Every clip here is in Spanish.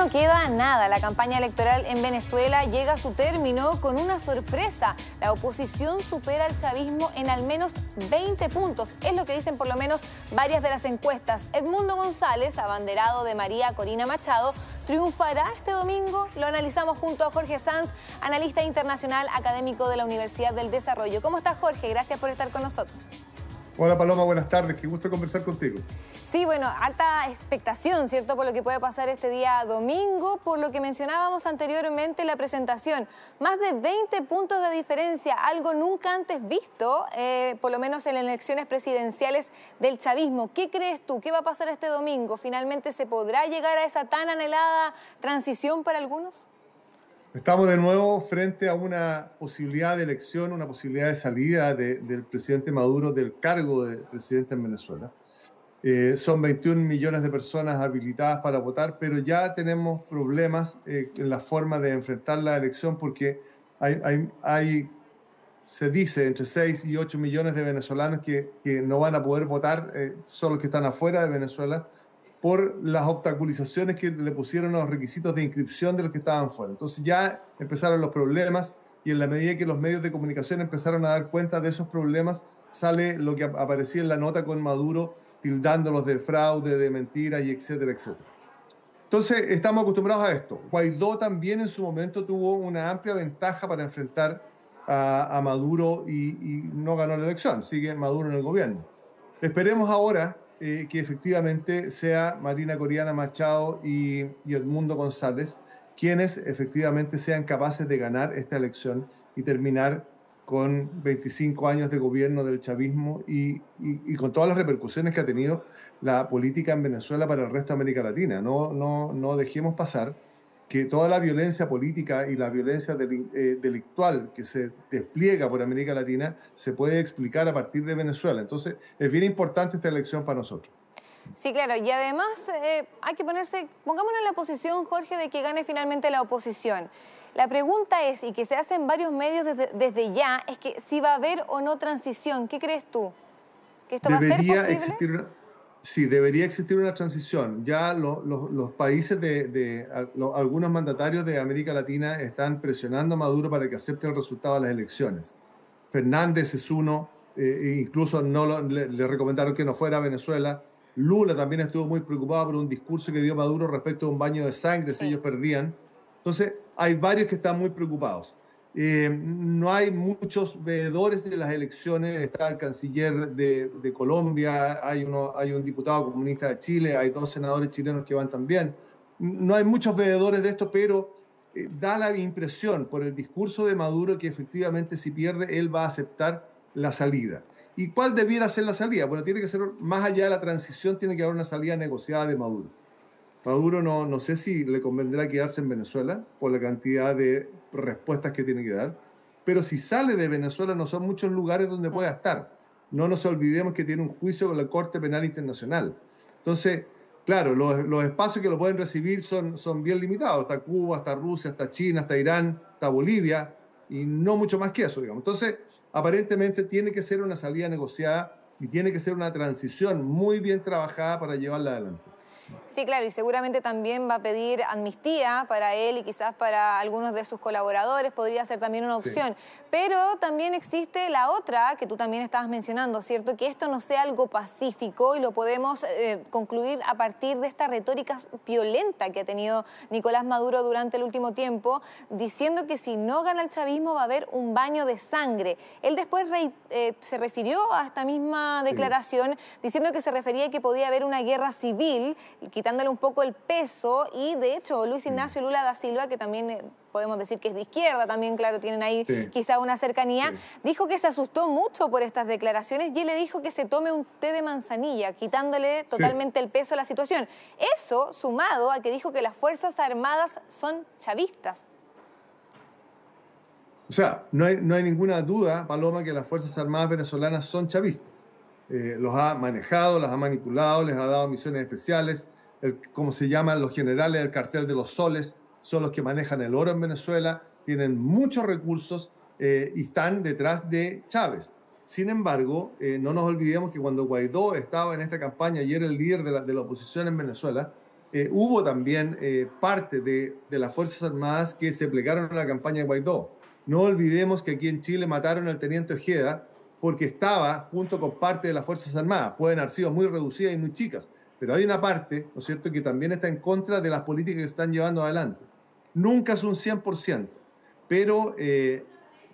no queda nada. La campaña electoral en Venezuela llega a su término con una sorpresa. La oposición supera al chavismo en al menos 20 puntos. Es lo que dicen por lo menos varias de las encuestas. Edmundo González, abanderado de María Corina Machado, ¿triunfará este domingo? Lo analizamos junto a Jorge Sanz, analista internacional académico de la Universidad del Desarrollo. ¿Cómo estás, Jorge? Gracias por estar con nosotros. Hola Paloma, buenas tardes, qué gusto conversar contigo. Sí, bueno, alta expectación, ¿cierto?, por lo que puede pasar este día domingo, por lo que mencionábamos anteriormente en la presentación. Más de 20 puntos de diferencia, algo nunca antes visto, por lo menos en las elecciones presidenciales del chavismo. ¿Qué crees tú? ¿Qué va a pasar este domingo? ¿Finalmente se podrá llegar a esa tan anhelada transición para algunos? Estamos de nuevo frente a una posibilidad de elección, una posibilidad de salida del presidente Maduro del cargo de presidente en Venezuela. Son 21 millones de personas habilitadas para votar, pero ya tenemos problemas en la forma de enfrentar la elección porque se dice entre 6 y 8 millones de venezolanos que no van a poder votar, son los que están afuera de Venezuela, por las obstaculizaciones que le pusieron a los requisitos de inscripción de los que estaban fuera. Entonces ya empezaron los problemas y en la medida que los medios de comunicación empezaron a dar cuenta de esos problemas, sale lo que aparecía en la nota con Maduro, tildándolos de fraude, de mentiras y etcétera, etcétera. Entonces estamos acostumbrados a esto. Guaidó también en su momento tuvo una amplia ventaja para enfrentar a Maduro y no ganó la elección, sigue Maduro en el gobierno. Esperemos ahora que efectivamente sea Marina Corina Machado y Edmundo González quienes efectivamente sean capaces de ganar esta elección y terminar con 25 años de gobierno del chavismo y con todas las repercusiones que ha tenido la política en Venezuela para el resto de América Latina. No dejemos pasar que toda la violencia política y la violencia delictual que se despliega por América Latina se puede explicar a partir de Venezuela. Entonces, es bien importante esta elección para nosotros. Sí, claro, y además hay que pongámonos en la posición, Jorge, de que gane finalmente la oposición. La pregunta es, y que se hace en varios medios desde ya, es que si va a haber o no transición. ¿Qué crees tú? ¿Que esto va a ser posible? Sí, debería existir una transición. Ya los países algunos mandatarios de América Latina están presionando a Maduro para que acepte el resultado de las elecciones. Fernández es uno, incluso le recomendaron que no fuera a Venezuela. Lula también estuvo muy preocupado por un discurso que dio Maduro respecto a un baño de sangre si ellos perdían. Entonces, hay varios que están muy preocupados. No hay muchos veedores de las elecciones. Está el canciller de Colombia, hay un diputado comunista de Chile, hay 2 senadores chilenos que van también. No hay muchos veedores de esto, pero da la impresión por el discurso de Maduro que efectivamente si pierde, él va a aceptar la salida. ¿Y cuál debiera ser la salida? Bueno, tiene que ser, más allá de la transición, tiene que haber una salida negociada de Maduro. Maduro no sé si le convendrá quedarse en Venezuela por la cantidad de respuestas que tiene que dar, pero si sale de Venezuela no son muchos lugares donde pueda estar. No nos olvidemos que tiene un juicio con la Corte Penal Internacional. Entonces, claro, los espacios que lo pueden recibir son bien limitados. Está Cuba, está Rusia, está China, está Irán, está Bolivia, y no mucho más que eso, digamos. Entonces, aparentemente tiene que ser una salida negociada y tiene que ser una transición muy bien trabajada para llevarla adelante. Sí, claro, y seguramente también va a pedir amnistía para él y quizás para algunos de sus colaboradores, podría ser también una opción. Sí. Pero también existe la otra, que tú también estabas mencionando, ¿cierto? Que esto no sea algo pacífico y lo podemos concluir a partir de esta retórica violenta que ha tenido Nicolás Maduro durante el último tiempo, diciendo que si no gana el chavismo va a haber un baño de sangre. Él después se refirió a esta misma declaración, diciendo que se refería a que podía haber una guerra civil, quitándole un poco el peso, y de hecho Luis Ignacio Lula da Silva, que también podemos decir que es de izquierda, también claro, tienen ahí quizá una cercanía, dijo que se asustó mucho por estas declaraciones y él le dijo que se tome un té de manzanilla, quitándole totalmente el peso a la situación. Eso sumado a que dijo que las Fuerzas Armadas son chavistas. O sea, no hay ninguna duda, Paloma, que las Fuerzas Armadas venezolanas son chavistas. Los ha manejado, los ha manipulado, les ha dado misiones especiales. Como se llaman los generales del cartel de los soles, son los que manejan el oro en Venezuela, tienen muchos recursos y están detrás de Chávez. Sin embargo, no nos olvidemos que cuando Guaidó estaba en esta campaña y era el líder de la oposición en Venezuela, hubo también parte de las Fuerzas Armadas que se plegaron a la campaña de Guaidó. No olvidemos que aquí en Chile mataron al teniente Ojeda porque estaba junto con parte de las Fuerzas Armadas. Pueden haber sido muy reducidas y muy chicas, pero hay una parte, ¿no es cierto?, que también está en contra de las políticas que se están llevando adelante. Nunca es un 100%, pero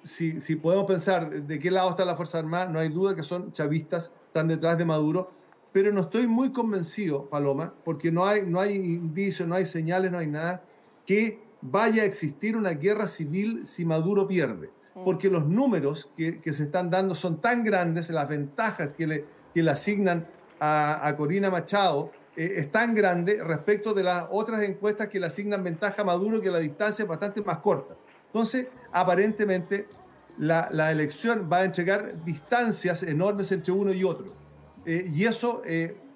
si podemos pensar de qué lado está la Fuerza Armada, no hay duda que son chavistas, están detrás de Maduro, pero no estoy muy convencido, Paloma, porque no hay indicios, no hay señales, no hay nada, que vaya a existir una guerra civil si Maduro pierde. Porque los números que se están dando son tan grandes, las ventajas que le asignan a Corina Machado es tan grande respecto de las otras encuestas que le asignan ventaja a Maduro, que la distancia es bastante más corta. Entonces, aparentemente, la elección va a entregar distancias enormes entre uno y otro. Y eso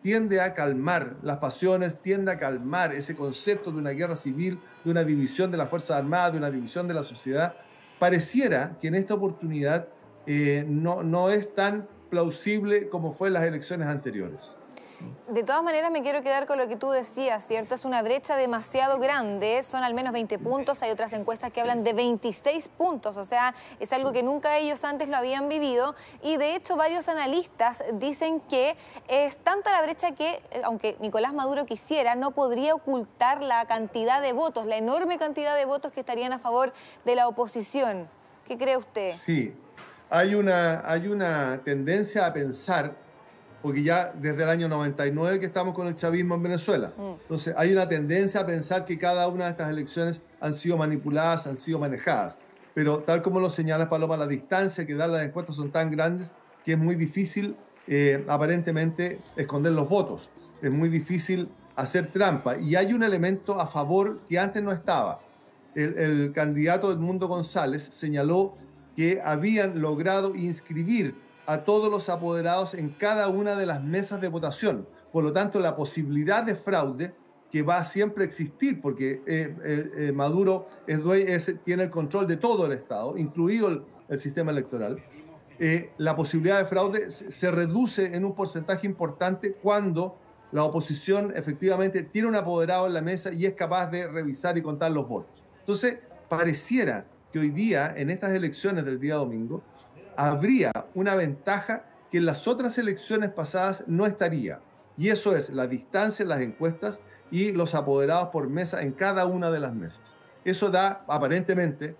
tiende a calmar las pasiones, tiende a calmar ese concepto de una guerra civil, de una división de las Fuerzas Armadas, de una división de la sociedad. Pareciera que en esta oportunidad no es tan plausible como fue en las elecciones anteriores. De todas maneras, me quiero quedar con lo que tú decías, ¿cierto? Es una brecha demasiado grande, son al menos 20 puntos, hay otras encuestas que hablan de 26 puntos, o sea, es algo que nunca ellos antes lo habían vivido, y de hecho varios analistas dicen que es tanta la brecha que, aunque Nicolás Maduro quisiera, no podría ocultar la cantidad de votos, la enorme cantidad de votos que estarían a favor de la oposición. ¿Qué cree usted? Sí, hay una tendencia a pensar, porque ya desde el año 99 que estamos con el chavismo en Venezuela. Entonces hay una tendencia a pensar que cada una de estas elecciones han sido manipuladas, han sido manejadas. Pero tal como lo señala Paloma, la distancia que dan las encuestas son tan grandes que es muy difícil aparentemente esconder los votos. Es muy difícil hacer trampa. Y hay un elemento a favor que antes no estaba. El candidato Edmundo González señaló que habían logrado inscribir a todos los apoderados en cada una de las mesas de votación. Por lo tanto, la posibilidad de fraude que va a siempre existir, porque Maduro tiene el control de todo el Estado, incluido el sistema electoral, la posibilidad de fraude se reduce en un porcentaje importante cuando la oposición efectivamente tiene un apoderado en la mesa y es capaz de revisar y contar los votos. Entonces, pareciera que hoy día, en estas elecciones del día domingo, habría una ventaja que en las otras elecciones pasadas no estaría. Y eso es la distancia en las encuestas y los apoderados por mesa en cada una de las mesas. Eso da aparentemente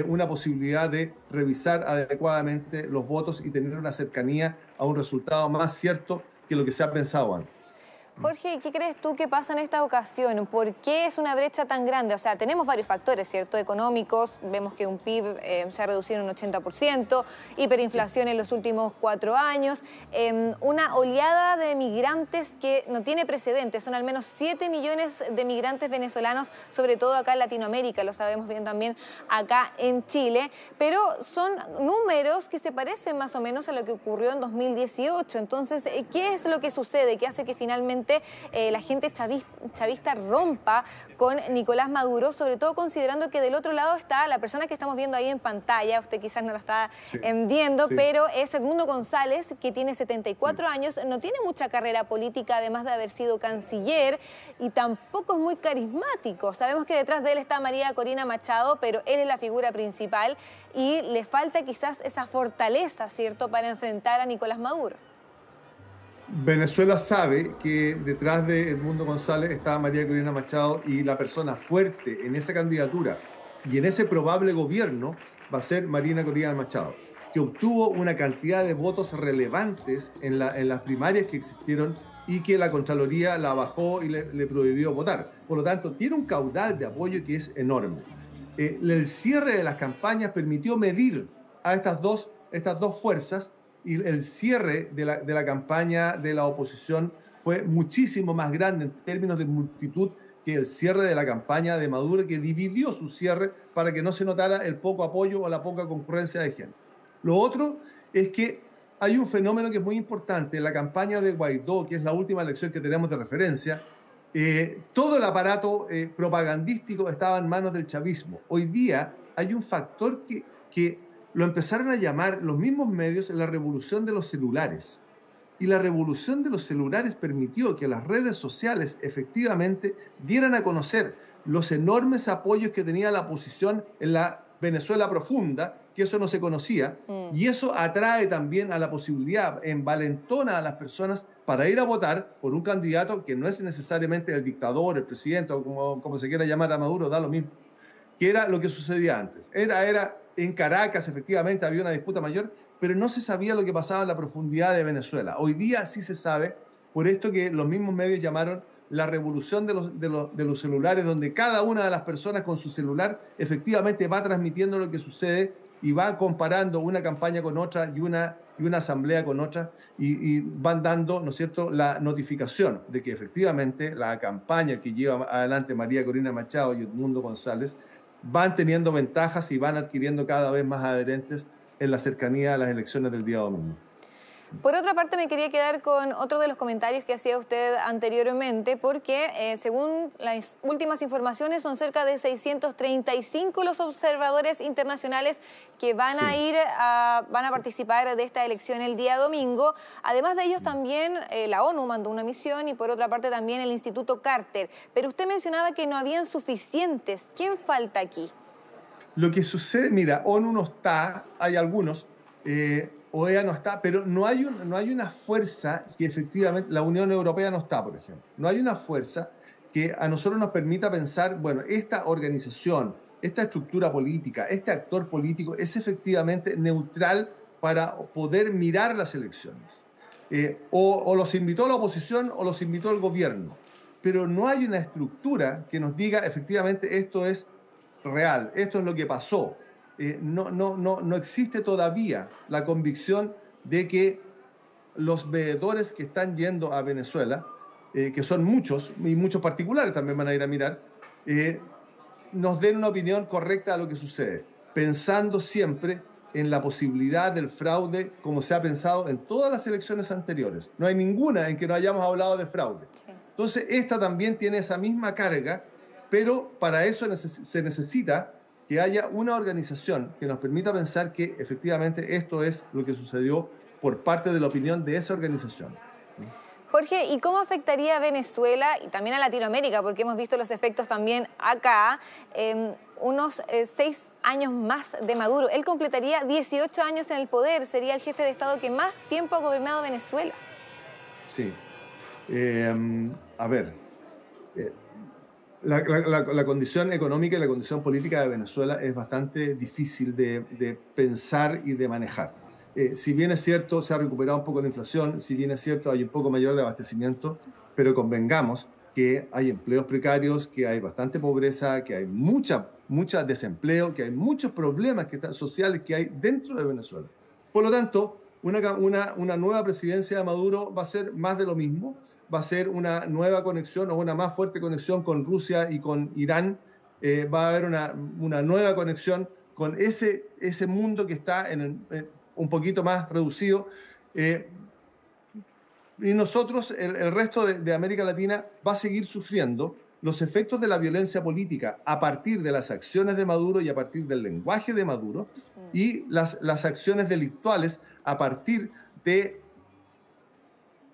una posibilidad de revisar adecuadamente los votos y tener una cercanía a un resultado más cierto que lo que se ha pensado antes. Jorge, ¿qué crees tú que pasa en esta ocasión? ¿Por qué es una brecha tan grande? O sea, tenemos varios factores, ¿cierto? Económicos, vemos que un PIB se ha reducido en un 80%, hiperinflación en los últimos 4 años, una oleada de migrantes que no tiene precedentes, son al menos 7 millones de migrantes venezolanos, sobre todo acá en Latinoamérica, lo sabemos bien también acá en Chile, pero son números que se parecen más o menos a lo que ocurrió en 2018. Entonces, ¿qué es lo que sucede? ¿Qué hace que finalmente la gente chavista rompa con Nicolás Maduro, sobre todo considerando que del otro lado está la persona que estamos viendo ahí en pantalla, usted quizás no la está viendo, pero es Edmundo González, que tiene 74 años, no tiene mucha carrera política, además de haber sido canciller, y tampoco es muy carismático. Sabemos que detrás de él está María Corina Machado, pero él es la figura principal y le falta quizás esa fortaleza, ¿cierto?, para enfrentar a Nicolás Maduro. Venezuela sabe que detrás de Edmundo González está María Corina Machado y la persona fuerte en esa candidatura y en ese probable gobierno va a ser María Corina Machado, que obtuvo una cantidad de votos relevantes en las primarias que existieron y que la Contraloría la bajó y le prohibió votar. Por lo tanto, tiene un caudal de apoyo que es enorme. El cierre de las campañas permitió medir a estas dos fuerzas, y el cierre de la campaña de la oposición fue muchísimo más grande en términos de multitud que el cierre de la campaña de Maduro, que dividió su cierre para que no se notara el poco apoyo o la poca concurrencia de gente. Lo otro es que hay un fenómeno que es muy importante. En la campaña de Guaidó, que es la última elección que tenemos de referencia, todo el aparato propagandístico estaba en manos del chavismo. Hoy día hay un factor que lo empezaron a llamar los mismos medios la revolución de los celulares. Y la revolución de los celulares permitió que las redes sociales efectivamente dieran a conocer los enormes apoyos que tenía la oposición en la Venezuela profunda, que eso no se conocía, y eso atrae también a la posibilidad, envalentona a las personas para ir a votar por un candidato que no es necesariamente el dictador, el presidente, o como se quiera llamar a Maduro, da lo mismo, que era lo que sucedía antes. Era en Caracas, efectivamente, había una disputa mayor, pero no se sabía lo que pasaba en la profundidad de Venezuela. Hoy día sí se sabe, por esto que los mismos medios llamaron la revolución de los celulares, donde cada una de las personas con su celular efectivamente va transmitiendo lo que sucede y va comparando una campaña con otra y una asamblea con otra y van dando, ¿no es cierto?, la notificación de que efectivamente la campaña que lleva adelante María Corina Machado y Edmundo González van teniendo ventajas y van adquiriendo cada vez más adherentes en la cercanía a las elecciones del día domingo. Por otra parte, me quería quedar con otro de los comentarios que hacía usted anteriormente, porque según las últimas informaciones son cerca de 635 los observadores internacionales que van a participar de esta elección el día domingo. Además de ellos también la ONU mandó una misión y por otra parte también el Instituto Carter. Pero usted mencionaba que no habían suficientes. ¿Quién falta aquí? Lo que sucede, mira, ONU no está, hay algunos, OEA no está, pero no hay una fuerza que efectivamente, la Unión Europea no está, por ejemplo. No hay una fuerza que a nosotros nos permita pensar, bueno, esta organización, esta estructura política, este actor político es efectivamente neutral para poder mirar las elecciones. O los invitó la oposición o los invitó el gobierno. Pero no hay una estructura que nos diga efectivamente esto es real, esto es lo que pasó. No existe todavía la convicción de que los veedores que están yendo a Venezuela, que son muchos, y muchos particulares también van a ir a mirar, nos den una opinión correcta de lo que sucede, pensando siempre en la posibilidad del fraude como se ha pensado en todas las elecciones anteriores. No hay ninguna en que no hayamos hablado de fraude. Sí. Entonces, esta también tiene esa misma carga, pero para eso se necesita que haya una organización que nos permita pensar que efectivamente esto es lo que sucedió por parte de la opinión de esa organización. Jorge, ¿y cómo afectaría a Venezuela y también a Latinoamérica? Porque hemos visto los efectos también acá, unos 6 años más de Maduro. Él completaría 18 años en el poder, sería el jefe de Estado que más tiempo ha gobernado Venezuela. Sí. A ver, la condición económica y la condición política de Venezuela es bastante difícil de pensar y de manejar. Si bien es cierto, se ha recuperado un poco la inflación, si bien es cierto, hay un poco mayor de abastecimiento, pero convengamos que hay empleos precarios, que hay bastante pobreza, que hay mucha desempleo, que hay muchos problemas sociales que hay dentro de Venezuela. Por lo tanto, una nueva presidencia de Maduro va a ser más de lo mismo, va a ser una nueva conexión o una más fuerte conexión con Rusia y con Irán, va a haber una nueva conexión con ese mundo que está un poquito más reducido. Y nosotros, el resto de América Latina, va a seguir sufriendo los efectos de la violencia política a partir de las acciones de Maduro y a partir del lenguaje de Maduro, y las acciones delictuales a partir de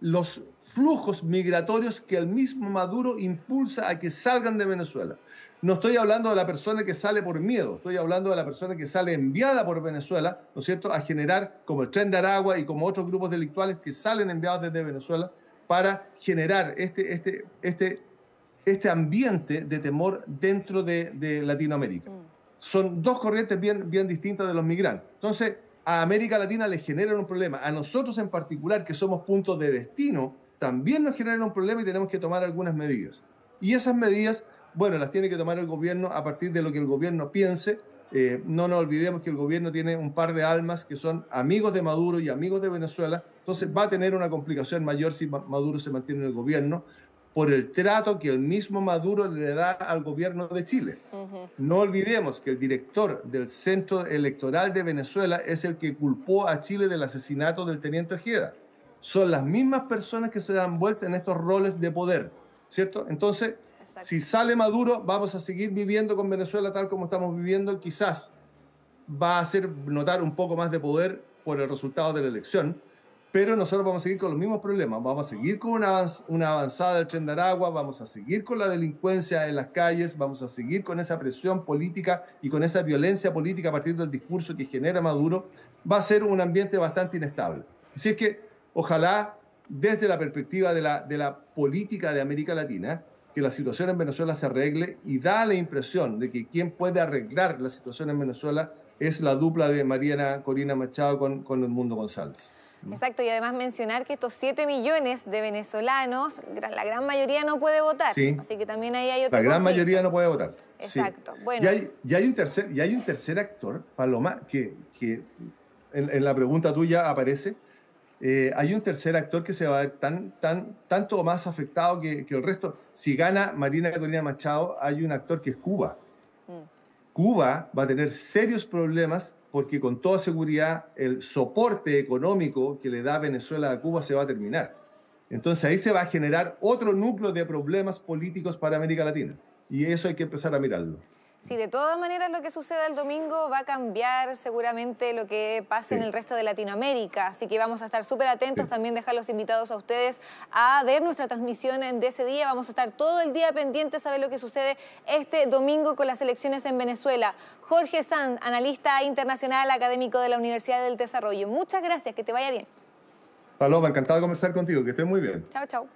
los flujos migratorios que el mismo Maduro impulsa a que salgan de Venezuela. No estoy hablando de la persona que sale por miedo, estoy hablando de la persona que sale enviada por Venezuela, ¿no es cierto?, a generar, como el Tren de Aragua y como otros grupos delictuales que salen enviados desde Venezuela para generar este ambiente de temor dentro de Latinoamérica. Son dos corrientes bien distintas de los migrantes. Entonces, a América Latina le generan un problema. A nosotros en particular, que somos puntos de destino, también nos generan un problema y tenemos que tomar algunas medidas. Y esas medidas, bueno, las tiene que tomar el gobierno a partir de lo que el gobierno piense. No nos olvidemos que el gobierno tiene un par de almas que son amigos de Maduro y amigos de Venezuela. Entonces va a tener una complicación mayor si Maduro se mantiene en el gobierno por el trato que el mismo Maduro le da al gobierno de Chile. No olvidemos que el director del Centro Electoral de Venezuela es el que culpó a Chile del asesinato del teniente Ojeda. Son las mismas personas que se dan vuelta en estos roles de poder, ¿cierto? Entonces, si sale Maduro, vamos a seguir viviendo con Venezuela tal como estamos viviendo. Quizás va a hacer notar un poco más de poder por el resultado de la elección, pero nosotros vamos a seguir con los mismos problemas. Vamos a seguir con una avanzada del Tren de Aragua, vamos a seguir con la delincuencia en las calles, vamos a seguir con esa presión política y con esa violencia política a partir del discurso que genera Maduro. Va a ser un ambiente bastante inestable. Así es que ojalá, desde la perspectiva de la política de América Latina, que la situación en Venezuela se arregle, y da la impresión de que quien puede arreglar la situación en Venezuela es la dupla de Mariana Corina Machado con Edmundo González. Exacto, y además mencionar que estos 7 millones de venezolanos, la gran mayoría no puede votar. Sí. Así que también ahí hay otro La gran conflicto. mayoría no puede votar. Exacto. Sí. Bueno. Y hay un tercer actor, Paloma, que en la pregunta tuya aparece. Hay un tercer actor que se va a ver tanto más afectado que el resto. Si gana Mariana Corina Machado, hay un actor que es Cuba. Cuba va a tener serios problemas porque con toda seguridad el soporte económico que le da Venezuela a Cuba se va a terminar. Entonces ahí se va a generar otro núcleo de problemas políticos para América Latina. Y eso hay que empezar a mirarlo. Sí, de todas maneras lo que suceda el domingo va a cambiar seguramente lo que pase en el resto de Latinoamérica. Así que vamos a estar súper atentos, también dejar los invitados a ustedes a ver nuestra transmisión de ese día. Vamos a estar todo el día pendientes a ver lo que sucede este domingo con las elecciones en Venezuela. Jorge Sanz, analista internacional académico de la Universidad del Desarrollo. Muchas gracias, que te vaya bien. Paloma, encantado de conversar contigo, que estés muy bien. Chao, chao.